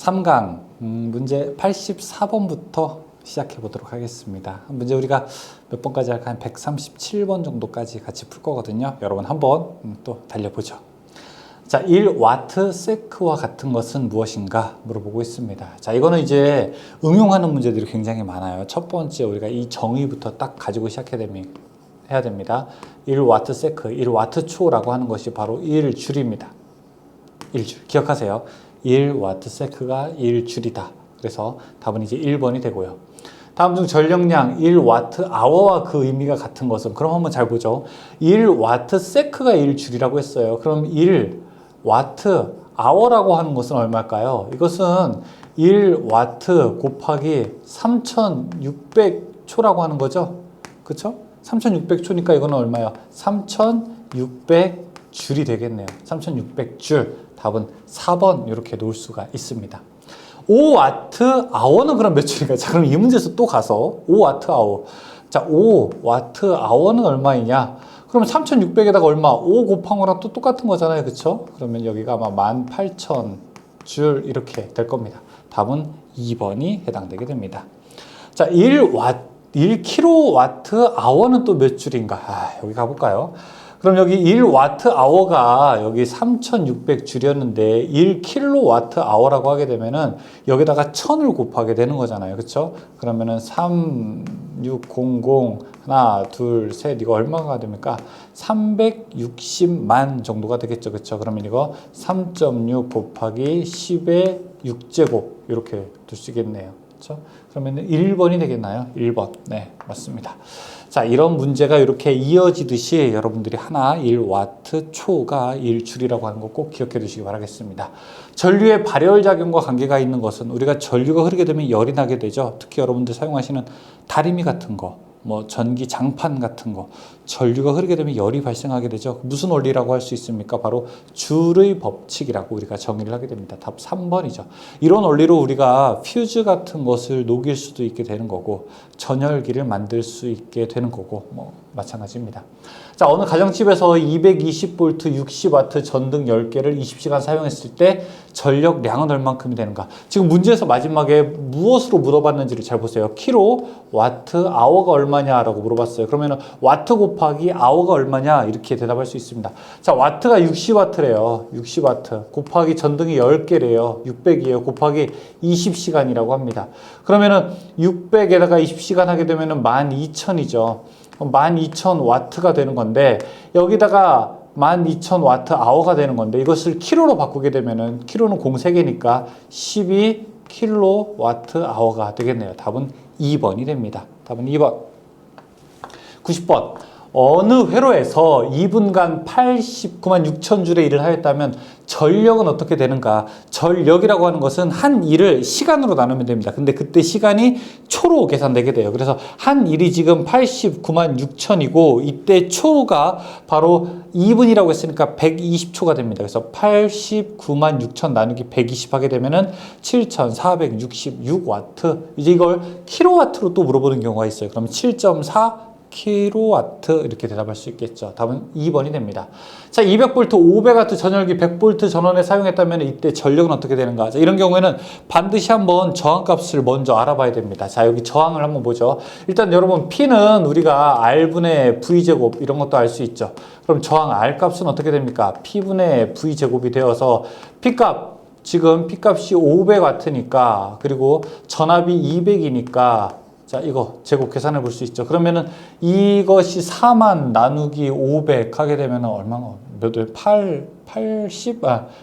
3강 문제 84번부터 시작해 보도록 하겠습니다. 문제 우리가 몇 번까지 할까? 한 137번 정도까지 같이 풀 거거든요. 여러분 한번 또 달려보죠. 자, 1와트세크와 같은 것은 무엇인가 물어보고 있습니다. 자, 이거는 이제 응용하는 문제들이 굉장히 많아요. 첫 번째 우리가 이 정의부터 딱 가지고 해야 됩니다. 1와트세크, 1와트초라고 하는 것이 바로 1줄입니다. 1줄. 기억하세요. 1와트세크가 1줄이다. 그래서 답은 이제 1번이 되고요. 다음 중 전력량 1와트아워와 그 의미가 같은 것은, 그럼 한번 잘 보죠. 1와트세크가 1줄이라고 했어요. 그럼 1와트아워라고 하는 것은 얼마일까요? 이것은 1와트 곱하기 3600초라고 하는 거죠. 그쵸? 3600초니까 이거는 얼마예요? 3600줄이 되겠네요. 3600줄. 답은 4번 이렇게 놓을 수가 있습니다. 5와트아워는 그럼 몇 줄인가? 자, 그럼 이 문제에서 또 가서 5와트아워. 자, 5와트아워는 얼마이냐? 그러면 3600에다가 얼마? 5 곱한 거랑 또 똑같은 거잖아요. 그쵸? 그러면 여기가 아마 18000줄 이렇게 될 겁니다. 답은 2번이 해당되게 됩니다. 자, 1kWh는 또 몇 줄인가? 여기 가볼까요? 그럼 여기 1와트아워가 여기 3600줄이었는데 1kWh라고 하게 되면은 여기다가 1000을 곱하게 되는 거잖아요. 그쵸? 그러면은 3600 하나, 둘, 셋 이거 얼마가 됩니까? 360만 정도가 되겠죠. 그쵸? 그러면 이거 3.6 곱하기 10의 6제곱 이렇게 둘 수 있겠네요. 그쵸? 그러면 1번이 되겠나요? 1번. 네, 맞습니다. 자, 이런 문제가 이렇게 이어지듯이 여러분들이 하나 1와트 초가 1줄이라고 하는 거 꼭 기억해 두시기 바라겠습니다. 전류의 발열작용과 관계가 있는 것은, 우리가 전류가 흐르게 되면 열이 나게 되죠. 특히 여러분들 사용하시는 다리미 같은 거, 뭐 전기 장판 같은 거, 전류가 흐르게 되면 열이 발생하게 되죠. 무슨 원리라고 할 수 있습니까? 바로 줄의 법칙이라고 우리가 정의를 하게 됩니다. 답 3번이죠. 이런 원리로 우리가 퓨즈 같은 것을 녹일 수도 있게 되는 거고, 전열기를 만들 수 있게 되는 거고, 뭐 마찬가지입니다. 자, 어느 가정집에서 220V 60W 전등 10개를 20시간 사용했을 때 전력량은 얼만큼이 되는가? 지금 문제에서 마지막에 무엇으로 물어봤는지를 잘 보세요. kWh가 얼마냐라고 물어봤어요. 그러면 와트 곱하기 아워가 얼마냐 이렇게 대답할 수 있습니다. 자, 와트가 60W래요. 60W 곱하기 전등이 10개래요. 600이에요. 곱하기 20시간이라고 합니다. 그러면은 600에다가 20시간 하게 되면은 12000이죠. 12000W가 되는 건데, 여기다가 12000Wh가 되는 건데, 이것을 킬로로 바꾸게 되면은, 킬로는 공 3개니까 12kWh가 되겠네요. 답은 2번이 됩니다. 답은 2번. 90번. 어느 회로에서 2분간 89만 6천 줄의 일을 하였다면 전력은 어떻게 되는가? 전력이라고 하는 것은 한 일을 시간으로 나누면 됩니다. 근데 그때 시간이 초로 계산되게 돼요. 그래서 한 일이 지금 89만 6천이고 이때 초가 바로 2분이라고 했으니까 120초가 됩니다. 그래서 89만 6천 나누기 120 하게 되면은 7466W. 이제 이걸 킬로와트로 또 물어보는 경우가 있어요. 그럼 7.4 킬로와트 이렇게 대답할 수 있겠죠. 답은 2번이 됩니다. 자, 200V 500W 전열기 100V 전원에 사용했다면 이때 전력은 어떻게 되는가? 자, 이런 경우에는 반드시 한번 저항값을 먼저 알아봐야 됩니다. 자, 여기 저항을 한번 보죠. 일단 여러분 P는 우리가 R분의 V제곱 이런 것도 알 수 있죠. 그럼 저항 R값은 어떻게 됩니까? P분의 V제곱이 되어서 P값, 지금 P값이 500W니까, 그리고 전압이 200이니까 자, 이거 제곱 계산해 볼 수 있죠. 그러면은 이것이 4만 나누기 500 하게 되면은 얼마나, 몇 회?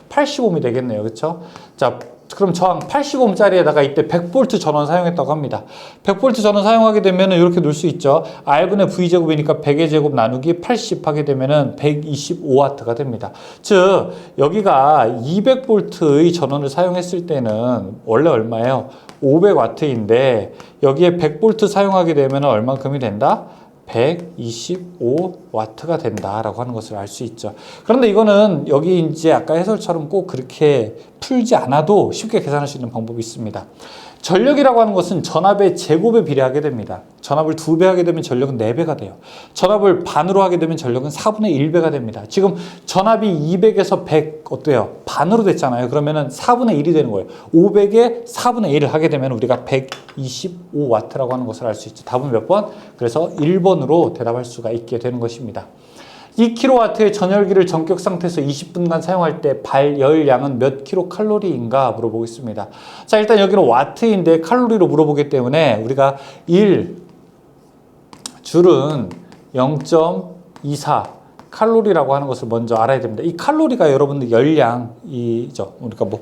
80옴이 되겠네요. 그쵸? 자, 그럼 저항 80옴짜리에다가 이때 100V 전원 사용했다고 합니다. 100V 전원 사용하게 되면은 이렇게 놓을 수 있죠. R분의 V제곱이니까 100의 제곱 나누기 80 하게 되면은 125W가 됩니다. 즉, 여기가 200V의 전원을 사용했을 때는 원래 얼마예요? 500W인데 여기에 100V 사용하게 되면 얼만큼이 된다? 125W가 된다라고 하는 것을 알 수 있죠. 그런데 이거는 여기 이제 아까 해설처럼 꼭 그렇게 풀지 않아도 쉽게 계산할 수 있는 방법이 있습니다. 전력이라고 하는 것은 전압의 제곱에 비례하게 됩니다. 전압을 2배 하게 되면 전력은 4배가 돼요. 전압을 반으로 하게 되면 전력은 4분의 1배가 됩니다. 지금 전압이 200에서 100 어때요? 반으로 됐잖아요. 그러면은 4분의 1이 되는 거예요. 500에 4분의 1을 하게 되면 우리가 125W라고 하는 것을 알 수 있죠. 답은 몇 번? 그래서 1번으로 대답할 수가 있게 되는 것입니다. 2kW의 전열기를 전격 상태에서 20분간 사용할 때 발열량은 몇 킬로칼로리인가 물어보겠습니다. 자, 일단 여기는 와트인데 칼로리로 물어보기 때문에 우리가 1줄은 0.24 칼로리라고 하는 것을 먼저 알아야 됩니다. 이 칼로리가 여러분들 열량이죠. 그러니까 뭐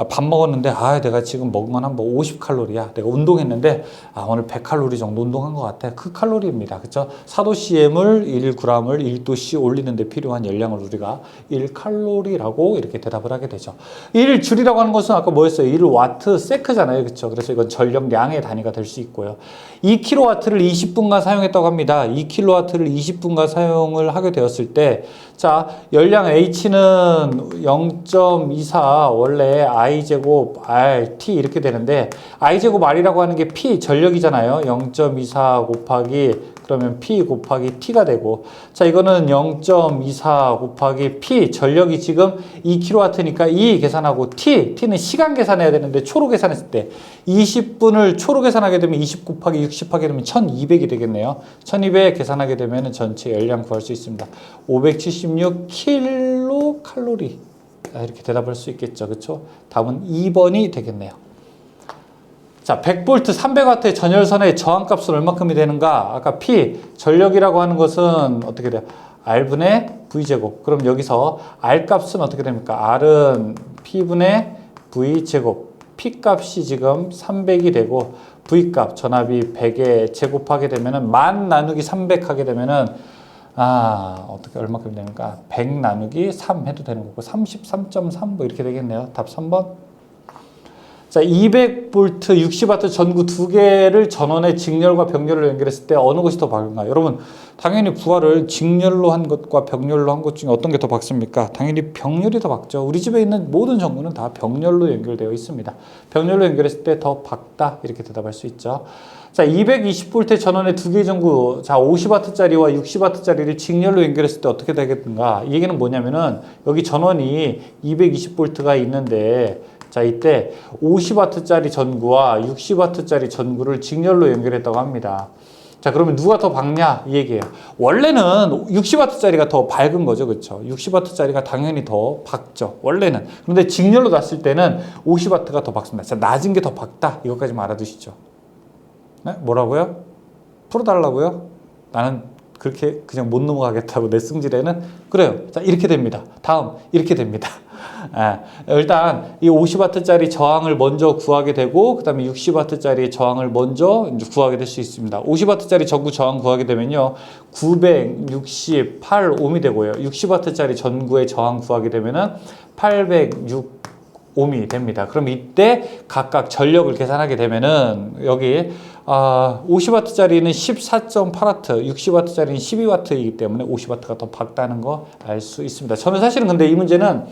밥 먹었는데 내가 지금 먹은 건 한 50칼로리야. 내가 운동했는데 오늘 100칼로리 정도 운동한 것 같아. 그 칼로리입니다. 그렇죠? 4도CM을 1g을 1도씨 올리는 데 필요한 열량을 우리가 1칼로리라고 이렇게 대답을 하게 되죠. 1줄이라고 하는 것은 아까 뭐였어요? 1와트 세크잖아요. 그렇죠? 그래서 이건 전력량의 단위가 될 수 있고요. 2kW를 20분간 사용했다고 합니다. 2kW를 20분간 사용을 하게 되었을 때 자, 열량 H는 0.24 원래 I제곱 RT 이렇게 되는데 I제곱 R이라고 하는 게 P 전력이잖아요. 0.24 곱하기 그러면 P 곱하기 T가 되고 자 이거는 0.24 곱하기 P 전력이 지금 2kW니까 E 계산하고 T는 시간 계산해야 되는데 초로 계산했을 때 20분을 초로 계산하게 되면 20 곱하기 60 하게 되면 1200이 되겠네요. 1200 계산하게 되면 전체 열량 구할 수 있습니다. 576 킬로칼로리 이렇게 대답할 수 있겠죠. 그렇죠? 답은 2번이 되겠네요. 자, 100V 300W의 전열선의 저항값은 얼마큼이 되는가? 아까 P, 전력이라고 하는 것은 어떻게 돼요? R분의 V제곱. 그럼 여기서 R값은 어떻게 됩니까? R은 P분의 V제곱. P값이 지금 300이 되고 V값, 전압이 100에 제곱하게 되면은 만 나누기 300 하게 되면은 어떻게 얼마큼 되는가? 100 나누기 3 해도 되는 거고 33.3 뭐 이렇게 되겠네요. 답 3번. 자, 200V 60W 전구 두 개를 전원의 직렬과 병렬로 연결했을 때 어느 것이 더 밝은가? 여러분, 당연히 부하를 직렬로 한 것과 병렬로 한 것 중에 어떤 게 더 밝습니까? 당연히 병렬이 더 밝죠. 우리 집에 있는 모든 전구는 다 병렬로 연결되어 있습니다. 병렬로 연결했을 때 더 밝다 이렇게 대답할 수 있죠. 자, 220V 전원의 두 개의 전구, 자, 50W짜리와 60W짜리를 직렬로 연결했을 때 어떻게 되겠는가? 이 얘기는 뭐냐면은 여기 전원이 220V가 있는데 자, 이때 50W짜리 전구와 60W짜리 전구를 직렬로 연결했다고 합니다. 자, 그러면 누가 더 밝냐? 이 얘기예요. 원래는 60W짜리가 더 밝은 거죠. 그렇죠? 60W짜리가 당연히 더 밝죠. 원래는. 그런데 직렬로 놨을 때는 50W가 더 밝습니다. 자, 낮은 게 더 밝다. 이것까지만 알아두시죠. 네? 뭐라고요? 풀어달라고요? 나는 그렇게 그냥 못 넘어가겠다고 내 승질에는 그래요. 자, 이렇게 됩니다. 다음 이렇게 됩니다. 일단 이 50W짜리 저항을 먼저 구하게 되고 그 다음에 60W짜리 저항을 먼저 이제 구하게 될 수 있습니다. 50W짜리 전구 저항 구하게 되면요 968ohm이 되고요. 60W짜리 전구의 저항 구하게 되면은 806ohm이 됩니다. 그럼 이때 각각 전력을 계산하게 되면은 여기 50W짜리는 14.8W, 60W짜리는 12W이기 때문에 50W가 더 밝다는 거 알 수 있습니다. 저는 사실은 근데 이 문제는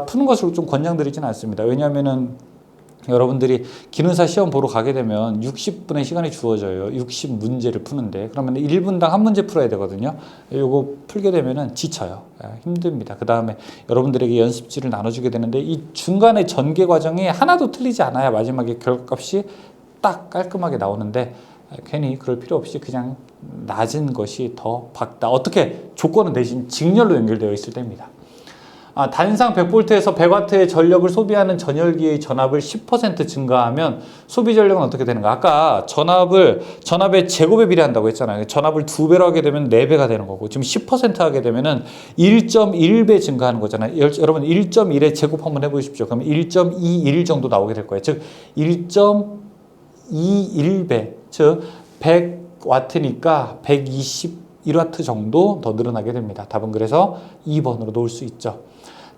푸는 것을 좀 권장드리지는 않습니다. 왜냐하면은 여러분들이 기능사 시험 보러 가게 되면 60분의 시간이 주어져요. 60문제를 푸는데 그러면 1분당 한 문제 풀어야 되거든요. 요거 풀게 되면은 지쳐요. 힘듭니다. 그 다음에 여러분들에게 연습지를 나눠주게 되는데 이 중간에 전개 과정이 하나도 틀리지 않아야 마지막에 결과값이 딱 깔끔하게 나오는데 괜히 그럴 필요 없이 그냥 낮은 것이 더 밝다. 어떻게? 조건은 대신 직렬로 연결되어 있을 때입니다. 단상 100V에서 100W의 전력을 소비하는 전열기의 전압을 10% 증가하면 소비 전력은 어떻게 되는가? 아까 전압의 제곱에 비례한다고 했잖아요. 전압을 2배로 하게 되면 4배가 되는 거고 지금 10% 하게 되면은 1.1배 증가하는 거잖아요. 여러분 1.1의 제곱 한번 해보십시오. 그러면 1.21 정도 나오게 될 거예요. 즉 1.21배, 즉 100W니까 121W 정도 더 늘어나게 됩니다. 답은 그래서 2번으로 놓을 수 있죠.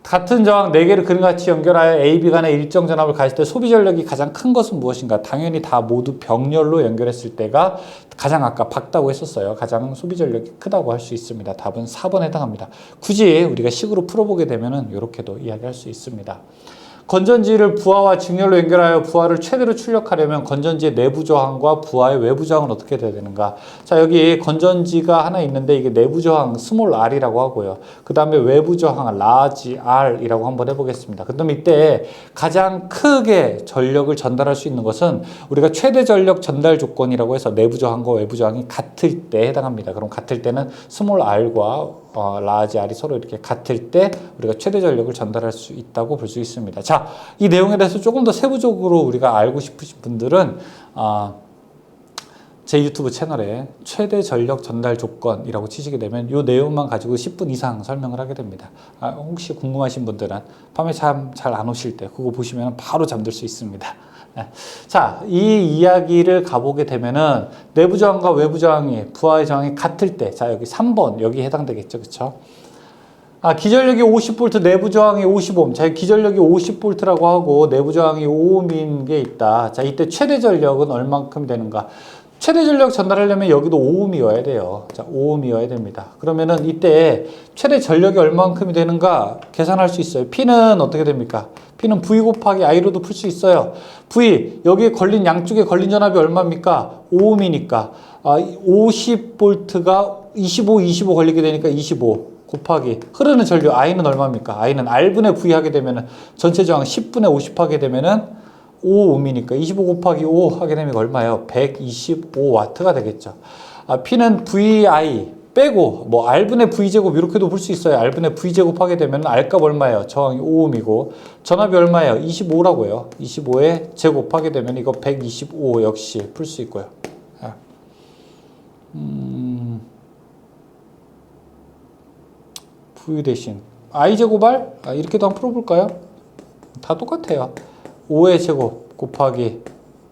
같은 저항 4개를 그림같이 연결하여 A, B 간의 일정 전압을 가질 때 소비 전력이 가장 큰 것은 무엇인가? 당연히 다 모두 병렬로 연결했을 때가 가장 아까 밝다고 했었어요. 가장 소비 전력이 크다고 할 수 있습니다. 답은 4번에 해당합니다. 굳이 우리가 식으로 풀어보게 되면은 이렇게도 이야기할 수 있습니다. 건전지를 부하와 직렬로 연결하여 부하를 최대로 출력하려면 건전지의 내부 저항과 부하의 외부 저항은 어떻게 돼야 되는가? 자, 여기 건전지가 하나 있는데 이게 내부 저항 스몰 r이라고 하고요. 그 다음에 외부 저항 라지 r이라고 한번 해보겠습니다. 그 다음에 이때 가장 크게 전력을 전달할 수 있는 것은 우리가 최대 전력 전달 조건이라고 해서 내부 저항과 외부 저항이 같을 때 해당합니다. 그럼 같을 때는 스몰 r과 라지 r이 서로 이렇게 같을 때 우리가 최대 전력을 전달할 수 있다고 볼 수 있습니다. 자, 이 내용에 대해서 조금 더 세부적으로 우리가 알고 싶으신 분들은 제 유튜브 채널에 최대 전력 전달 조건이라고 치시게 되면 이 내용만 가지고 10분 이상 설명을 하게 됩니다. 혹시 궁금하신 분들은 밤에 잠 잘 안 오실 때 그거 보시면 바로 잠들 수 있습니다. 자, 이 이야기를 가보게 되면은 내부 저항과 외부 저항이 부하의 저항이 같을 때, 자 여기 3번 여기 해당되겠죠, 그렇죠? 기전력이 50V, 내부 저항이 50오hm. 자, 기전력이 50V라고 하고 내부 저항이 5ohm인 게 있다. 자, 이때 최대 전력은 얼만큼 되는가? 최대 전력 전달하려면 여기도 5ohm이어야 돼요. 자, 5ohm이어야 됩니다. 그러면은 이때 최대 전력이 얼만큼이 되는가 계산할 수 있어요. P는 어떻게 됩니까? P는 V 곱하기 I로도 풀 수 있어요. V, 여기에 걸린 양쪽에 걸린 전압이 얼마입니까? 5ohm이니까 50V가 25 걸리게 되니까 25 곱하기 흐르는 전류 I는 얼마입니까? I는 R분의 V 하게 되면은 전체 저항 10분의 50 하게 되면은 5ohm이니까 25 곱하기 5 하게 되면 얼마예요? 125W가 되겠죠. P는 VI 빼고 뭐 R분의 V제곱 이렇게도 볼 수 있어요. R분의 V제곱 하게 되면 R값 얼마예요? 저항이 5ohm이고 전압이 얼마예요? 25라고요. 25에 제곱하게 되면 이거 125 역시 풀 수 있고요. V 대신 I제곱 R? 이렇게도 한번 풀어볼까요? 다 똑같아요. 5의 제곱 곱하기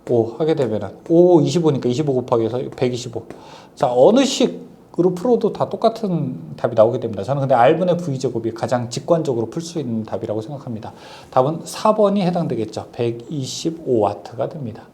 5 하게 되면은 5, 25니까 25 곱하기 해서 125. 자, 어느 식으로 풀어도 다 똑같은 답이 나오게 됩니다. 저는 근데 R분의 V제곱이 가장 직관적으로 풀 수 있는 답이라고 생각합니다. 답은 4번이 해당되겠죠. 125W가 됩니다.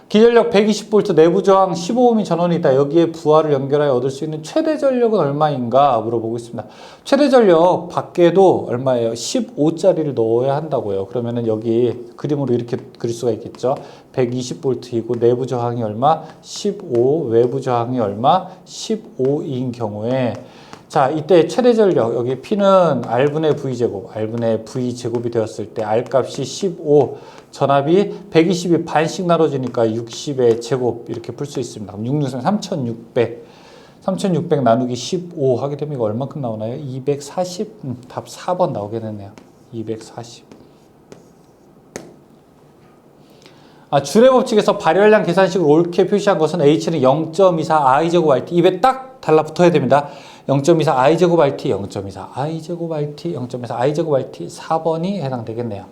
기전력 120V, 내부 저항 15ohm이 전원이 있다. 여기에 부하를 연결하여 얻을 수 있는 최대 전력은 얼마인가 물어보고 있습니다. 최대 전력 밖에도 얼마예요? 15짜리를 넣어야 한다고요. 그러면은 여기 그림으로 이렇게 그릴 수가 있겠죠. 120V이고 내부 저항이 얼마? 15, 외부 저항이 얼마? 15인 경우에 자, 이때 최대 전력, 여기 P는 R분의 V제곱, R분의 V제곱이 되었을 때 R값이 15, 전압이 120이 반씩 나눠지니까 60의 제곱 이렇게 풀 수 있습니다. 그럼 6, 3600, 3600 나누기 15 하게 되면 이거 얼만큼 나오나요? 240? 답 4번 나오게 됐네요. 240. 줄의 법칙에서 발열량 계산식을 옳게 표시한 것은 H는 0.24 I제곱 RT 입에 딱 달라붙어야 됩니다. 0.24 I제곱 RT, 0.24 I제곱 RT, 0.24 I제곱 RT 4번이 해당되겠네요.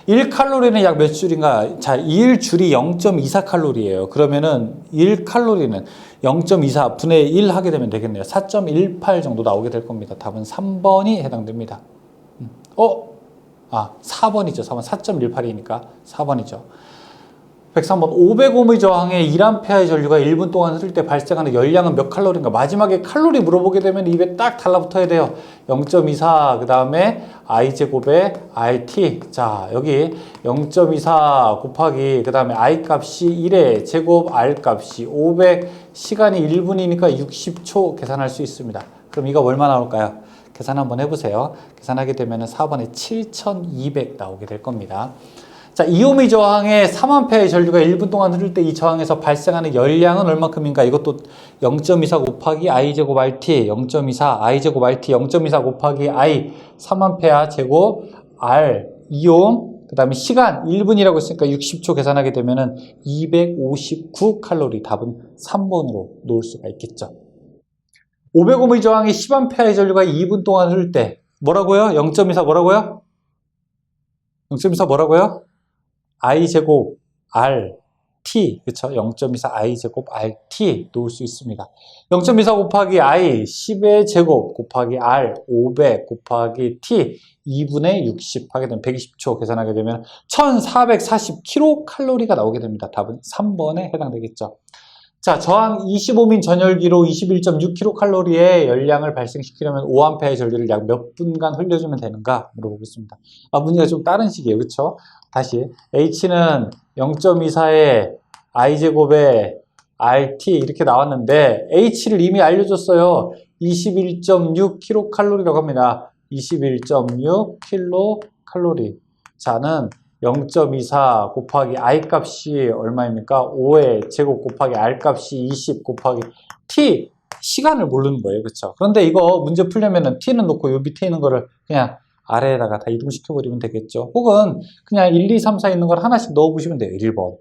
1칼로리는 약 몇 줄인가? 자, 1줄이 0.24칼로리예요. 그러면은 1칼로리는 0.24 분의 1 하게 되면 되겠네요. 4.18 정도 나오게 될 겁니다. 답은 3번이 해당됩니다. 4번이죠. 4번 4.18이니까 4번이죠. 103번 500ohm의 저항에 1A의 전류가 1분 동안 흐를 때 발생하는 열량은 몇 칼로리인가? 마지막에 칼로리 물어보게 되면 입에 딱 달라붙어야 돼요. 0.24 그 다음에 I제곱에 RT. 자, 여기 0.24 곱하기 그 다음에 I 값이 1의 제곱 R 값이 500 시간이 1분이니까 60초 계산할 수 있습니다. 그럼 이거 얼마 나올까요? 계산 한번 해보세요. 계산하게 되면 4번에 7200 나오게 될 겁니다. 자, 2ohm의 저항에 3A의 전류가 1분 동안 흐를 때 이 저항에서 발생하는 열량은 얼마큼인가? 이것도 0.24 곱하기 I제곱 RT, 0.24 I제곱 RT, 0.24 곱하기 I, 3A 제곱 R, 2ohm, 그 다음에 시간 1분이라고 했으니까 60초 계산하게 되면은 259칼로리. 답은 3번으로 놓을 수가 있겠죠. 500ohm의 저항에 10A의 전류가 2분 동안 흐를 때 뭐라고요? 0.24 뭐라고요? 0.24 뭐라고요? I제곱 RT, 그쵸? 0.24 I제곱 RT 놓을 수 있습니다. 0.24 곱하기 I, 10의 제곱 곱하기 R, 500 곱하기 T, 2분의 60 하게 되면 120초 계산하게 되면 1440kcal가 나오게 됩니다. 답은 3번에 해당되겠죠. 자, 저항 25민 전열기로 21.6kcal의 열량을 발생시키려면 5A의 전류를 약 몇 분간 흘려주면 되는가 물어보겠습니다. 문제가 좀 다른 식이에요. 그쵸? 다시 H는 0.24의 I제곱의 RT 이렇게 나왔는데 H를 이미 알려줬어요. 21.6kcal라고 합니다. 21.6kcal. 자는 0.24 곱하기 I 값이 얼마입니까? 5의 제곱 곱하기 R 값이 20 곱하기 T 시간을 모르는 거예요. 그렇죠? 그런데 이거 문제 풀려면은 T는 놓고 요 밑에 있는 거를 그냥 아래에다가 다 이동시켜 버리면 되겠죠. 혹은 그냥 1, 2, 3, 4 있는 걸 하나씩 넣어 보시면 돼요. 1번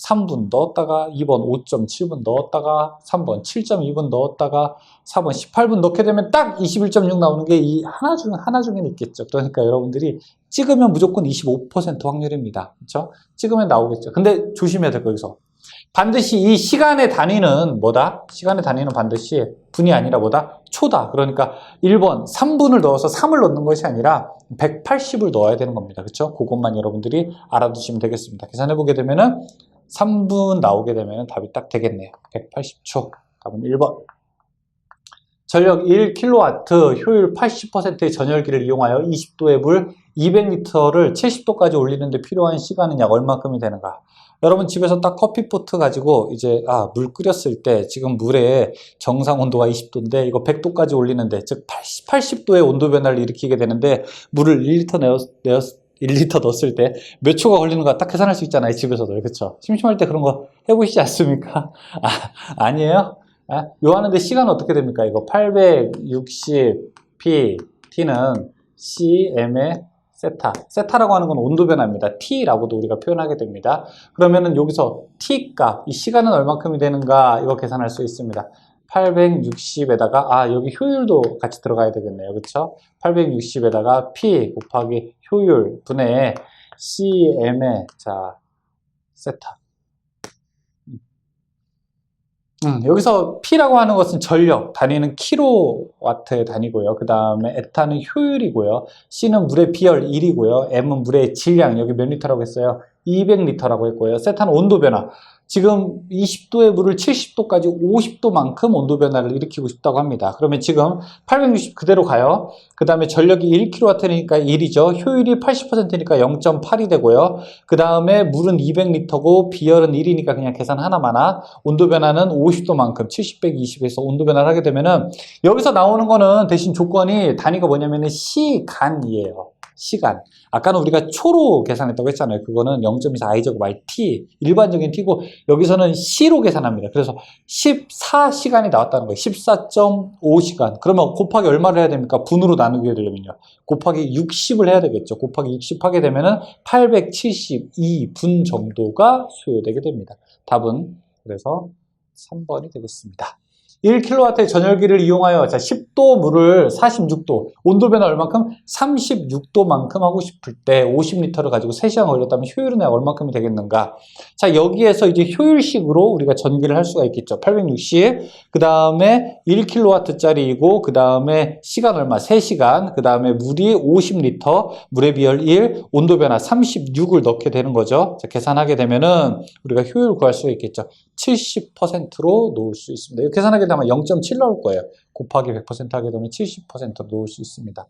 3분 넣었다가 2번 5.7분 넣었다가 3번 7.2분 넣었다가 4번 18분 넣게 되면 딱 21.6 나오는 게 이 하나 중에는 있겠죠. 그러니까 여러분들이 찍으면 무조건 25% 확률입니다. 그렇죠? 찍으면 나오겠죠. 근데 조심해야 될 거 여기서. 반드시 이 시간의 단위는 뭐다? 시간의 단위는 반드시 분이 아니라 뭐다? 초다. 그러니까 1번 3분을 넣어서 3을 넣는 것이 아니라 180을 넣어야 되는 겁니다. 그렇죠? 그것만 여러분들이 알아두시면 되겠습니다. 계산해 보게 되면은 3분 나오게 되면 답이 딱 되겠네요. 180초. 답은 1번. 전력 1kW, 효율 80%의 전열기를 이용하여 20도의 물 200리터를 70도까지 올리는데 필요한 시간은 약 얼마큼이 되는가? 여러분 집에서 딱 커피포트 가지고 이제 물 끓였을 때 지금 물의 정상 온도가 20도인데 이거 100도까지 올리는데 즉 80도의 온도 변화를 일으키게 되는데 물을 1리터 1리터 넣었을 때 몇 초가 걸리는가 딱 계산할 수 있잖아요. 집에서도. 그렇죠? 심심할 때 그런 거 해보시지 않습니까? 아니에요? 요 하는데 시간은 어떻게 됩니까? 이거 860p t는 cm의 세타. 세타라고 하는 건 온도 변화입니다. t라고도 우리가 표현하게 됩니다. 그러면은 여기서 t 값, 이 시간은 얼마큼이 되는가 이거 계산할 수 있습니다. 860에다가 여기 효율도 같이 들어가야 되겠네요. 그렇죠? 860에다가 p 곱하기 효율 분의 cm의 세타. 여기서 P라고 하는 것은 전력, 단위는 킬로와트의 단위고요. 그 다음에 에탄은 효율이고요. C는 물의 비열 1이고요. M은 물의 질량, 여기 몇 리터라고 했어요? 200리터라고 했고요. 세타는 온도 변화. 지금 20도의 물을 70도까지 50도만큼 온도 변화를 일으키고 싶다고 합니다. 그러면 지금 860 그대로 가요. 그 다음에 전력이 1kW니까 1이죠. 효율이 80%니까 0.8이 되고요. 그 다음에 물은 200리터고 비열은 1이니까 그냥 계산 하나만 온도 변화는 50도만큼 70, 120에서 온도 변화를 하게 되면은 여기서 나오는 거는 대신 조건이 단위가 뭐냐면은 시간이에요. 시간. 아까는 우리가 초로 계산했다고 했잖아요. 그거는 0.24 i제곱 RT 일반적인 t고 여기서는 c로 계산합니다. 그래서 14시간이 나왔다는 거예요. 14.5시간. 그러면 곱하기 얼마를 해야 됩니까? 분으로 나누게 되려면요. 곱하기 60을 해야 되겠죠. 곱하기 60 하게 되면은 872분 정도가 소요되게 됩니다. 답은 그래서 3번이 되겠습니다. 1kW의 전열기를 이용하여 10도 물을 46도 온도 변화 얼만큼? 36도만큼 하고 싶을 때 50리터를 가지고 3시간 걸렸다면 효율은 얼만큼이 되겠는가? 자, 여기에서 이제 효율식으로 우리가 전기를 할 수가 있겠죠. 860, 그 다음에 1kW짜리이고 그 다음에 시간 얼마? 3시간, 그 다음에 물이 50리터, 물의 비열 1, 온도 변화 36을 넣게 되는 거죠. 자, 계산하게 되면은 우리가 효율 구할 수 있겠죠. 70%로 놓을 수 있습니다. 이거 계산하게 되면 0.7 나올 거예요. 곱하기 100% 하게 되면 70% 놓을 수 있습니다.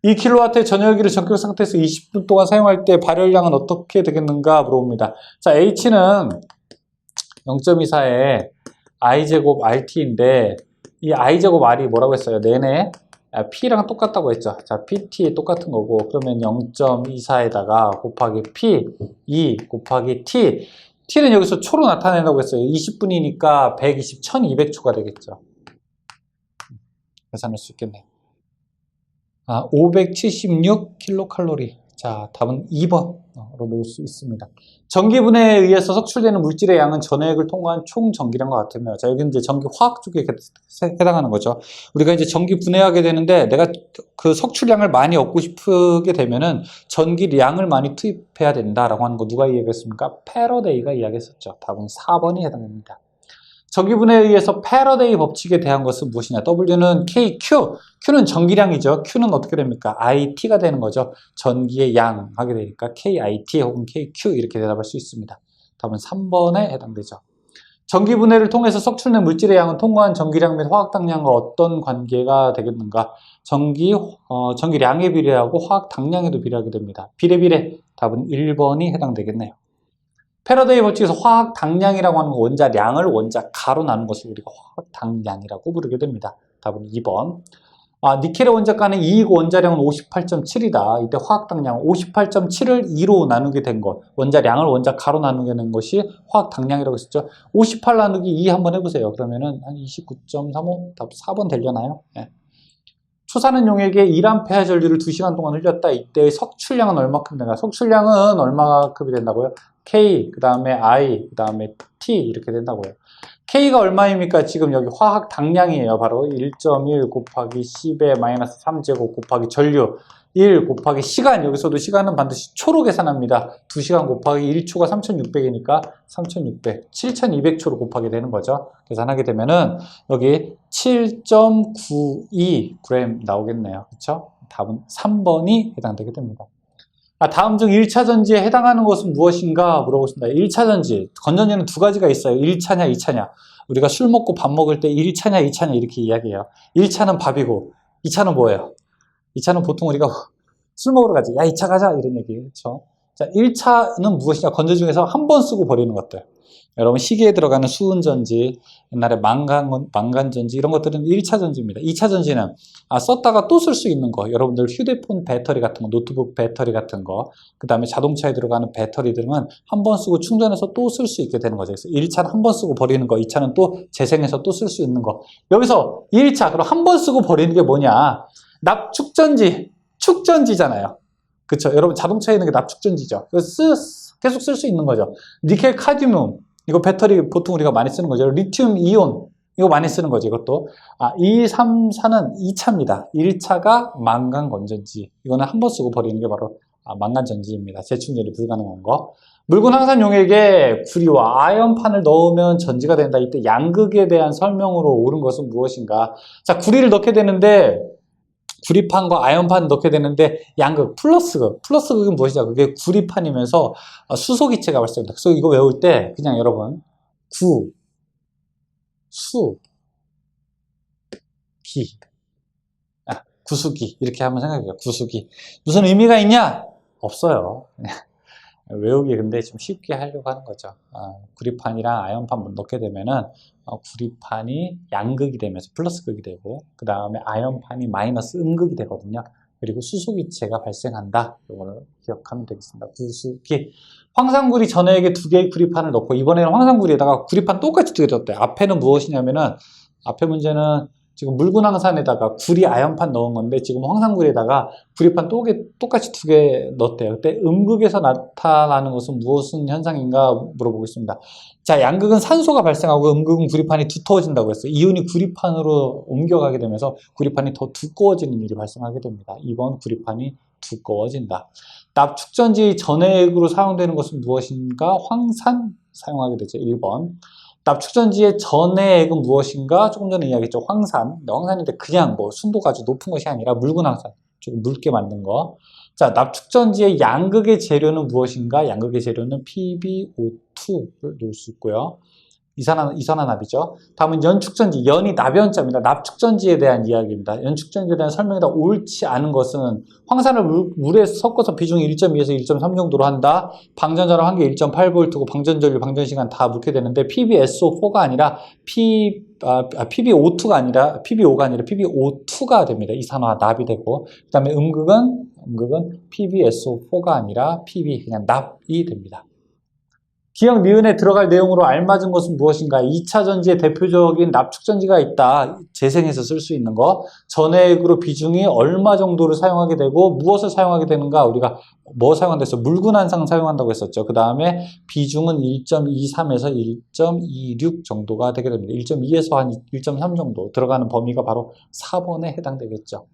2kW의 전열기를 전격 상태에서 20분 동안 사용할 때 발열량은 어떻게 되겠는가 물어봅니다. 자, H는 0.24의 I제곱 RT인데 이 I제곱 R이 뭐라고 했어요? 내내 P랑 똑같다고 했죠. 자, PT 똑같은 거고 그러면 0.24에다가 곱하기 P, 2 곱하기 T T는 여기서 초로 나타낸다고 했어요. 20분이니까 120, 1200초가 되겠죠. 계산할 수 있겠네. 576kcal. 자, 답은 2번으로 놓을 수 있습니다. 전기분해에 의해서 석출되는 물질의 양은 전해액을 통과한 총 전기량과 같으며, 자, 여기 이제 전기 화학 쪽에 해당하는 거죠. 우리가 이제 전기 분해하게 되는데, 내가 그 석출량을 많이 얻고 싶게 되면은 전기량을 많이 투입해야 된다라고 하는 거 누가 이야기했습니까? 패러데이가 이야기했었죠. 답은 4번이 해당됩니다. 전기분해에 의해서 패러데이 법칙에 대한 것은 무엇이냐? W는 KQ, Q는 전기량이죠. Q는 어떻게 됩니까? IT가 되는 거죠. 전기의 양 하게 되니까 KIT 혹은 KQ 이렇게 대답할 수 있습니다. 답은 3번에 해당되죠. 전기 분해를 통해서 석출된 물질의 양은 통과한 전기량 및 화학당량과 어떤 관계가 되겠는가? 전기량에 비례하고 화학당량에도 비례하게 됩니다. 비례. 답은 1번이 해당되겠네요. 패러데이 법칙에서 화학당량이라고 하는 원자량을 원자가로 나눈 것을 우리가 화학당량이라고 부르게 됩니다. 답은 2번. 니켈의 원자가는 2이고 원자량은 58.7이다. 이때 화학당량 58.7을 2로 나누게 된 것, 원자량을 원자가로 나누게 된 것이 화학당량이라고 했었죠. 58 나누기 2 한번 해보세요. 그러면은 한 29.35, 답 4번 되려나요? 네. 초산은 용액에 1A 전류를 2시간 동안 흘렸다. 이때의 석출량은 얼마큼 되나? 석출량은 얼마큼이 된다고요? K, 그 다음에 I, 그 다음에 T 이렇게 된다고요. K가 얼마입니까? 지금 여기 화학 당량이에요. 바로 1.1 곱하기 10의 마이너스 3제곱 곱하기 전류 1 곱하기 시간. 여기서도 시간은 반드시 초로 계산합니다. 2시간 곱하기 1초가 3600이니까 3600, 7200초로 곱하게 되는 거죠. 계산하게 되면은 여기 7.92g 나오겠네요. 그렇죠? 답은 3번이 해당되게 됩니다. 다음 중 1차 전지에 해당하는 것은 무엇인가 물어보겠습니다. 1차 전지, 건전지는 두 가지가 있어요. 1차냐, 2차냐. 우리가 술 먹고 밥 먹을 때 1차냐, 2차냐 이렇게 이야기해요. 1차는 밥이고 2차는 뭐예요? 2차는 보통 우리가 술 먹으러 가지. 야, 2차 가자 이런 얘기. 그렇죠? 자, 1차는 무엇이냐? 건전지 중에서 한 번 쓰고 버리는 것들. 여러분 시계에 들어가는 수은전지, 옛날에 망간전지 이런 것들은 1차 전지입니다. 2차 전지는 썼다가 또 쓸 수 있는 거, 여러분들 휴대폰 배터리 같은 거, 노트북 배터리 같은 거, 그 다음에 자동차에 들어가는 배터리들은 한 번 쓰고 충전해서 또 쓸 수 있게 되는 거죠. 그래서 1차는 한 번 쓰고 버리는 거, 2차는 또 재생해서 또 쓸 수 있는 거. 여기서 1차, 그럼 한 번 쓰고 버리는 게 뭐냐? 납축전지, 축전지잖아요. 그쵸? 여러분 자동차에 있는 게 납축전지죠. 계속 쓸 수 있는 거죠. 니켈 카드뮴, 이거 배터리 보통 우리가 많이 쓰는 거죠. 리튬 이온, 이거 많이 쓰는 거죠. 이것도. 2, 3, 4는 2차입니다. 1차가 망간 건전지. 이거는 한 번 쓰고 버리는 게 바로 망간 전지입니다. 재충전이 불가능한 거. 묽은 황산 용액에 구리와 아연판을 넣으면 전지가 된다. 이때 양극에 대한 설명으로 옳은 것은 무엇인가? 자, 구리를 넣게 되는데 구리판과 아연판 넣게 되는데 양극, 플러스극은 무엇이냐? 그게 구리판이면서 수소기체가 발생합니다. 그래서 이거 외울 때 그냥 여러분 구수기 이렇게 한번 생각해요. 구수기. 무슨 의미가 있냐? 없어요. 외우기 근데 좀 쉽게 하려고 하는 거죠. 구리판이랑 아연판 넣게 되면은 구리판이 양극이 되면서 플러스극이 되고 그 다음에 아연판이 마이너스 음극이 되거든요. 그리고 수소기체가 발생한다. 이거를 기억하면 되겠습니다. 구수기. 황산구리 전해액에 2개의 구리판을 넣고 이번에는 황산구리에다가 구리판 똑같이 2개 넣었대요. 앞에는 무엇이냐면은 앞에 문제는 지금 묽은 황산에다가 구리 아연판 넣은 건데 지금 황산구리에다가 구리판 똑같이 2개 넣었대요. 그때 음극에서 나타나는 것은 무슨 현상인가 물어보겠습니다. 자, 양극은 산소가 발생하고 음극은 구리판이 두터워진다고 했어요. 이온이 구리판으로 옮겨가게 되면서 구리판이 더 두꺼워지는 일이 발생하게 됩니다. 2번 구리판이 두꺼워진다. 납축전지 전해액으로 사용되는 것은 무엇인가? 황산 사용하게 되죠. 1번. 납축전지의 전해액은 무엇인가? 조금 전에 이야기했죠. 황산. 황산인데 그냥 뭐 순도가 아주 높은 것이 아니라 묽은 황산. 조금 묽게 만든 거. 자, 납축전지의 양극의 재료는 무엇인가? 양극의 재료는 PbO2를 넣을 수 있고요. 이산화납이죠. 다음은 연축전지, 연이 나변자입니다. 납축전지에 대한 이야기입니다. 연축전지에 대한 설명이 다 옳지 않은 것은 황산을 물에 섞어서 비중이 1.2에서 1.3 정도로 한다. 방전자랑 한계 1.8V고 방전전류, 방전시간 다 묻게 되는데 PbSO4가 아니라 PbO2가 아니라 PbO2가 됩니다. 이산화납이 되고 그 다음에 음극은 PbSO4가 아니라 Pb 그냥 납이 됩니다. 기억 니은에 들어갈 내용으로 알맞은 것은 무엇인가? 2차 전지의 대표적인 납축전지가 있다. 재생해서 쓸 수 있는 거. 전해액으로 비중이 얼마 정도를 사용하게 되고 무엇을 사용하게 되는가? 우리가 뭐 사용한다 했어? 묽은 황산 사용한다고 했었죠. 그 다음에 비중은 1.23에서 1.26 정도가 되게 됩니다. 1.2에서 한 1.3 정도 들어가는 범위가 바로 4번에 해당되겠죠.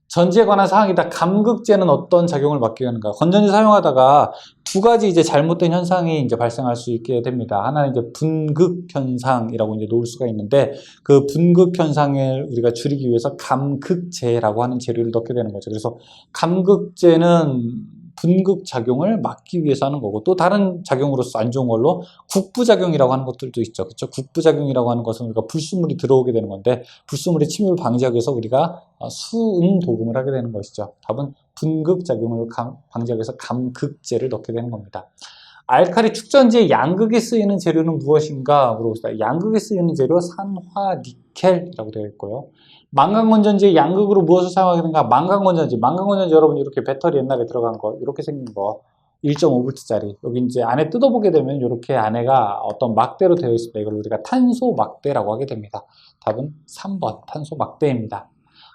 전지에 관한 사항이다. 감극제는 어떤 작용을 맡게 하는가? 건전지 사용하다가 두 가지 이제 잘못된 현상이 이제 발생할 수 있게 됩니다. 하나는 이제 분극 현상이라고 이제 놓을 수가 있는데 그 분극 현상을 우리가 줄이기 위해서 감극제라고 하는 재료를 넣게 되는 거죠. 그래서 감극제는 분극 작용을 막기 위해서 하는 거고, 또 다른 작용으로서 안 좋은 걸로 국부작용이라고 하는 것들도 있죠. 그렇죠? 국부작용이라고 하는 것은 우리가 불순물이 들어오게 되는 건데, 불순물의 침입을 방지하기 위해서 우리가 수은 도금을 하게 되는 것이죠. 답은 분극작용을 방지하기 위해서 감극제를 넣게 되는 겁니다. 알칼리 축전지의 양극에 쓰이는 재료는 무엇인가 물어봅시다. 양극에 쓰이는 재료 산화 니켈이라고 되어 있고요. 망간건전지의 양극으로 무엇을 사용하게 되는가? 망간건전지 여러분 이렇게 배터리 옛날에 들어간 거 이렇게 생긴 거 1.5V짜리 여기 이제 안에 뜯어보게 되면 이렇게 안에가 어떤 막대로 되어 있습니다. 이걸 우리가 탄소 막대라고 하게 됩니다. 답은 3번 탄소 막대입니다.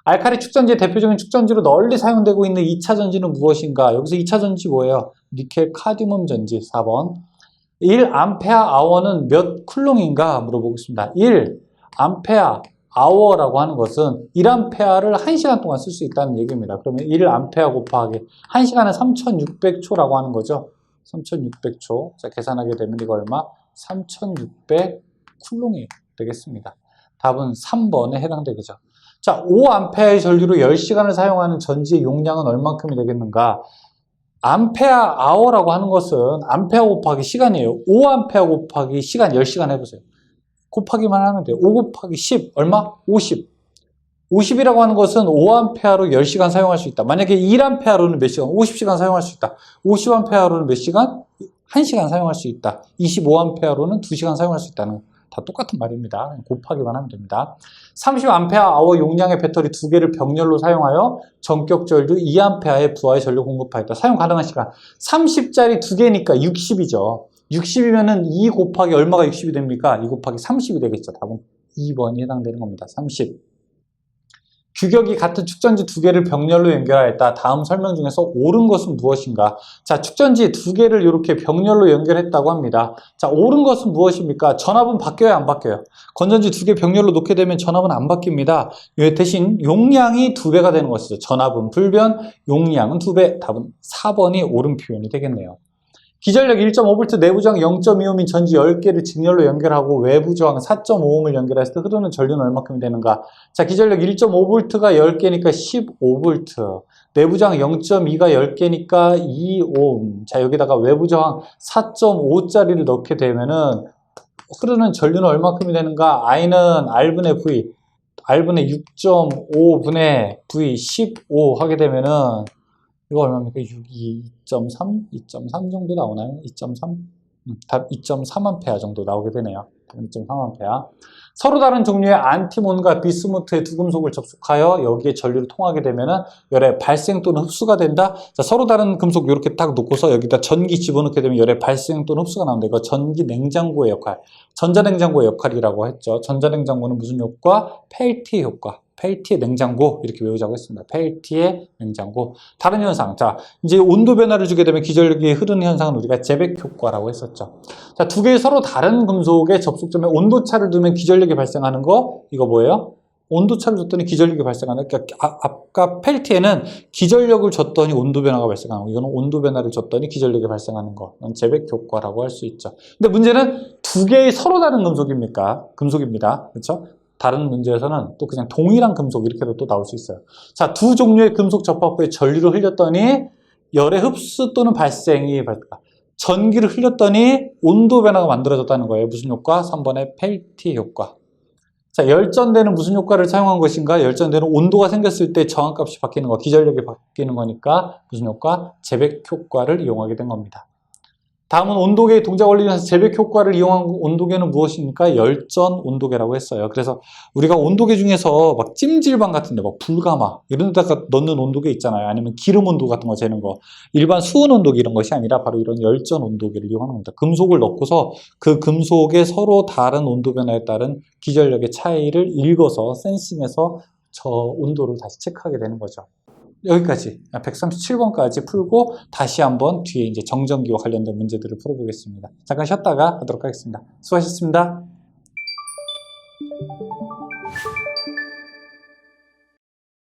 알칼리 축전지의 대표적인 축전지로 널리 사용되고 있는 2차 전지는 무엇인가? 여기서 2차 전지 뭐예요? 니켈 카드뮴 전지 4번. 1A/h는 몇 쿨롱인가 물어보겠습니다. 1A/h라고 하는 것은 1A를 1시간 동안 쓸 수 있다는 얘기입니다. 그러면 1A 곱하기 1시간은 3600초라고 하는 거죠. 3600초. 자, 계산하게 되면 이거 얼마? 3600 쿨롱이 되겠습니다. 답은 3번에 해당되겠죠. 자, 5A의 전류로 10시간을 사용하는 전지의 용량은 얼만큼이 되겠는가? 암페아 아워라고 하는 것은 암페아 곱하기 시간이에요. 5A 곱하기 시간 10시간 해보세요. 곱하기만 하면 돼요. 5 곱하기 10 얼마? 50. 50이라고 하는 것은 5A로 10시간 사용할 수 있다. 만약에 1A로는 몇 시간? 50시간 사용할 수 있다. 50A로는 몇 시간? 1시간 사용할 수 있다. 25A로는 2시간 사용할 수 있다는 다 똑같은 말입니다. 곱하기만 하면 됩니다. 30A 용량의 배터리 2개를 병렬로 사용하여 전격 전류 2A의 부하의 전류 공급하였다. 사용 가능한 시간 30짜리 2개니까 60이죠. 60이면은 2 곱하기 얼마가 60이 됩니까? 2 곱하기 30이 되겠죠. 답은 2번이 해당되는 겁니다. 30. 규격이 같은 축전지 2개를 병렬로 연결하였다. 다음 설명 중에서 옳은 것은 무엇인가? 자, 축전지 2개를 이렇게 병렬로 연결했다고 합니다. 자, 옳은 것은 무엇입니까? 전압은 바뀌어요, 안 바뀌어요? 건전지 2개 병렬로 놓게 되면 전압은 안 바뀝니다. 대신 용량이 2배가 되는 것이죠. 전압은 불변, 용량은 2배. 답은 4번이 옳은 표현이 되겠네요. 기전력 1.5V, 내부 저항 0.25인 전지 10개를 직렬로 연결하고 외부 저항 4.5ohm을 연결했을 때 흐르는 전류는 얼마큼이 되는가? 자, 기전력 1.5V가 10개니까 15V, 내부 저항 0.2가 10개니까 2ohm. 자, 여기다가 외부 저항 4.5짜리를 넣게 되면은 흐르는 전류는 얼마큼이 되는가? I는 R분의 V, R분의 6.5분의 V 15 하게 되면은 이거 얼마입니까? 2.3? 2.3 정도 나오나요? 2.3? 답 2.3A 정도 나오게 되네요. 2.3A. 서로 다른 종류의 안티몬과 비스무트의 두 금속을 접촉하여 여기에 전류를 통하게 되면은 열의 발생 또는 흡수가 된다. 자, 서로 다른 금속 이렇게 딱 놓고서 여기다 전기 집어넣게 되면 열의 발생 또는 흡수가 나온다. 이거 전기 냉장고의 역할, 전자냉장고의 역할이라고 했죠. 전자냉장고는 무슨 효과? 펠티의 효과. 펠티의 냉장고 이렇게 외우자고 했습니다. 펠티의 냉장고. 다른 현상. 자, 이제 온도 변화를 주게 되면 기전력이 흐르는 현상은 우리가 제백 효과라고 했었죠. 자, 두 개의 서로 다른 금속의 접속점에 온도차를 두면 기전력이 발생하는 거 이거 뭐예요? 온도차를 줬더니 기전력이 발생하는 그러니까 아까 펠티에는 기전력을 줬더니 온도 변화가 발생하는 거. 이거는 온도 변화를 줬더니 기전력이 발생하는 거. 이건 제백 효과라고 할 수 있죠. 근데 문제는 두 개의 서로 다른 금속입니다. 그렇죠? 다른 문제에서는 또 그냥 동일한 금속 이렇게도 또 나올 수 있어요. 자, 두 종류의 금속 접합부에 전류를 흘렸더니 열의 흡수 또는 발생이 전기를 흘렸더니 온도 변화가 만들어졌다는 거예요. 무슨 효과? 3번의 펠티 효과. 자, 열전대는 무슨 효과를 사용한 것인가? 열전대는 온도가 생겼을 때 저항값이 바뀌는 거, 기전력이 바뀌는 거니까 무슨 효과? 제백 효과를 이용하게 된 겁니다. 다음은 온도계의 동작 원리에서 제백 효과를 이용한 온도계는 무엇입니까? 열전 온도계라고 했어요. 그래서 우리가 온도계 중에서 막 찜질방 같은데 막 불가마 이런 데다가 넣는 온도계 있잖아요. 아니면 기름 온도 같은 거 재는 거. 일반 수은 온도계 이런 것이 아니라 바로 이런 열전 온도계를 이용하는 겁니다. 금속을 넣고서 그 금속의 서로 다른 온도 변화에 따른 기전력의 차이를 읽어서 센싱해서 저 온도를 다시 체크하게 되는 거죠. 여기까지 137번까지 풀고 다시 한번 뒤에 이제 정전기와 관련된 문제들을 풀어보겠습니다. 잠깐 쉬었다가 하도록 하겠습니다. 수고하셨습니다.